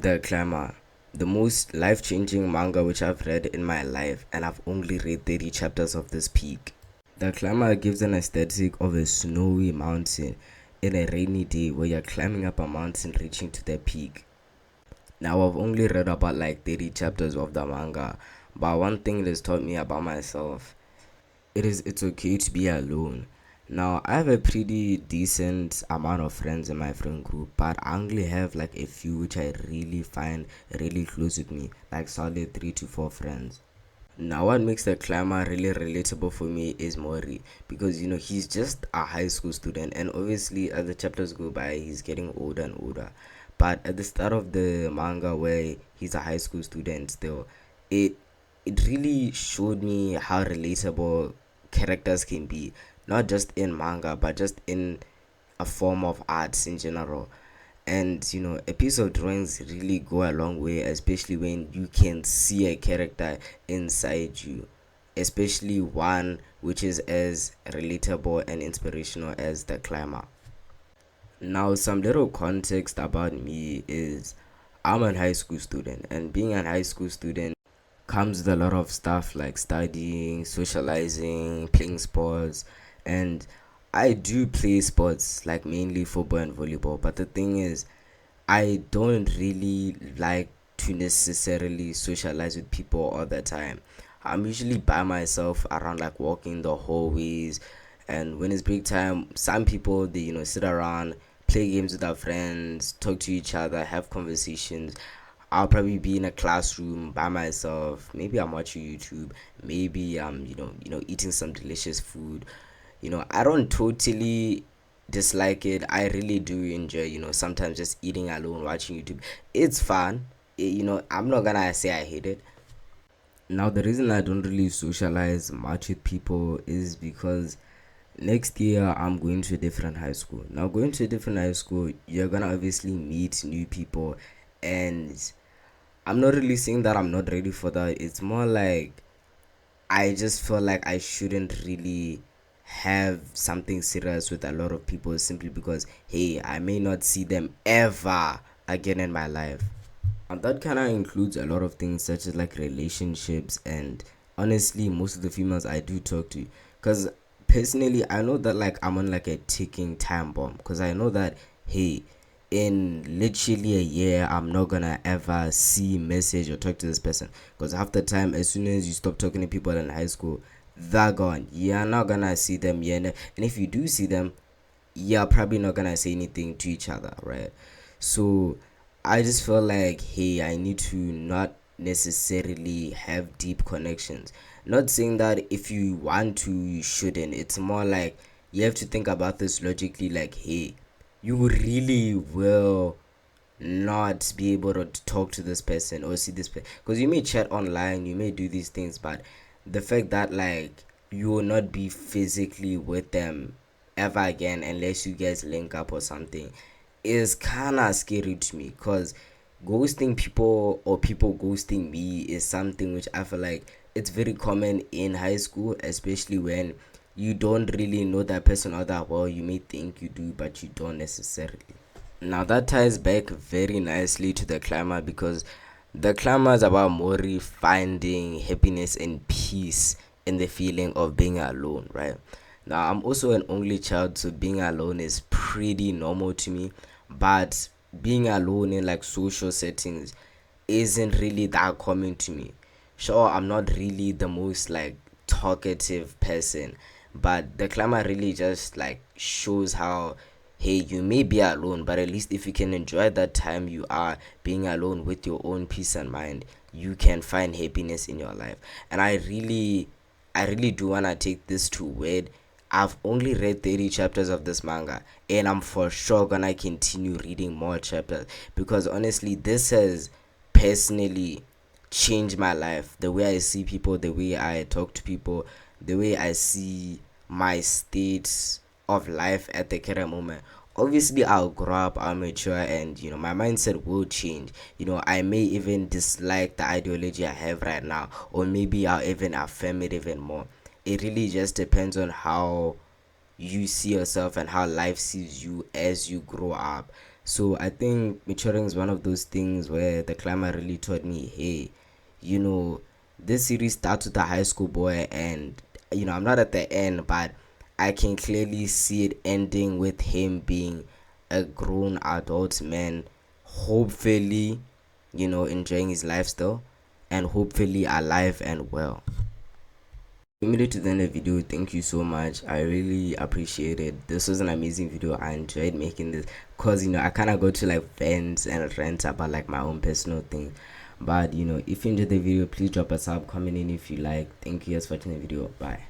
The Climber, the most life changing manga which I've read in my life, and I've only read 30 chapters of this peak. The Climber gives an aesthetic of a snowy mountain in a rainy day where you're climbing up a mountain reaching to the peak. Now, I've only read about like 30 chapters of the manga, but one thing it has taught me about myself, it's okay to be alone. Now I have a pretty decent amount of friends in my friend group, but I only have like a few which I really find really close with me, like solid 3 to 4 friends. Now what makes the climber really relatable for me is Mori, because he's just a high school student, and obviously as the chapters go by he's getting older and older. But at the start of the manga where he's a high school student still, it it really showed me how relatable characters can be, not just in manga but just in a form of arts in general. And a piece of drawings really go a long way, especially when you can see a character inside you, especially one which is as relatable and inspirational as the climber. Now, some little context about me is I'm a high school student, and being a high school student comes with a lot of stuff like studying, socializing, playing sports, and I do play sports like mainly football and volleyball. But the thing is, I don't really like to necessarily socialize with people all the time. I'm usually by myself around, like walking the hallways, and when it's break time, some people they sit around, play games with their friends, talk to each other, have conversations. I'll probably be in a classroom by myself. Maybe I'm watching YouTube. Maybe I'm eating some delicious food. I don't totally dislike it. I really do enjoy sometimes just eating alone, watching YouTube. It's fun. I'm not gonna say I hate it. Now the reason I don't really socialize much with people is because next year I'm going to a different high school. Now going to a different high school, you're gonna obviously meet new people, and I'm not really saying that I'm not ready for that. It's more like I just feel like I shouldn't really have something serious with a lot of people simply because hey, I may not see them ever again in my life. And that kind of includes a lot of things such as like relationships, and honestly most of the females I do talk to, because personally I know that like I'm on like a ticking time bomb, because I know that hey, in literally a year I'm not gonna ever see, message or talk to this person, because half the time as soon as you stop talking to people in high school, they're gone. You're not gonna see them yet, and if you do see them, you're probably not gonna say anything to each other, right? So I just feel like hey, I need to not necessarily have deep connections. Not saying that if you want to you shouldn't. It's more like you have to think about this logically, like hey, you really will not be able to talk to this person or see this person, because you may chat online, you may do these things, but the fact that like you will not be physically with them ever again unless you guys link up or something is kind of scary to me, because ghosting people or people ghosting me is something which I feel like it's very common in high school, especially when you don't really know that person all that well. You may think you do, but you don't necessarily. Now that ties back very nicely to the climber, because the climber is about Mori finding happiness and peace in the feeling of being alone, right? Now I'm also an only child, so being alone is pretty normal to me, but being alone in like social settings isn't really that common to me. Sure, I'm not really the most like talkative person, but the climber really just like shows how hey, you may be alone, but at least if you can enjoy that time you are being alone with your own peace and mind, you can find happiness in your life. And I really do want to take this to word. I've only read 30 chapters of this manga, and I'm for sure gonna continue reading more chapters, because honestly this has personally changed my life. The way I see people, the way I talk to people, the way I see my state of life at the current moment. Obviously I'll grow up, I'll mature, and my mindset will change. I may even dislike the ideology I have right now, or maybe I'll even affirm it even more. It really just depends on how you see yourself and how life sees you as you grow up. So I think maturing is one of those things where the climber really taught me, hey, you know, this series starts with a high school boy, and I'm not at the end, but I can clearly see it ending with him being a grown adult man, hopefully, enjoying his lifestyle and hopefully alive and well. We made it to the end of the video. Thank you so much. I really appreciate it. This was an amazing video. I enjoyed making this because I kind of go to like vents and rant about like my own personal thing. But if you enjoyed the video, please drop a sub, comment in if you like. Thank you guys for watching the video. Bye.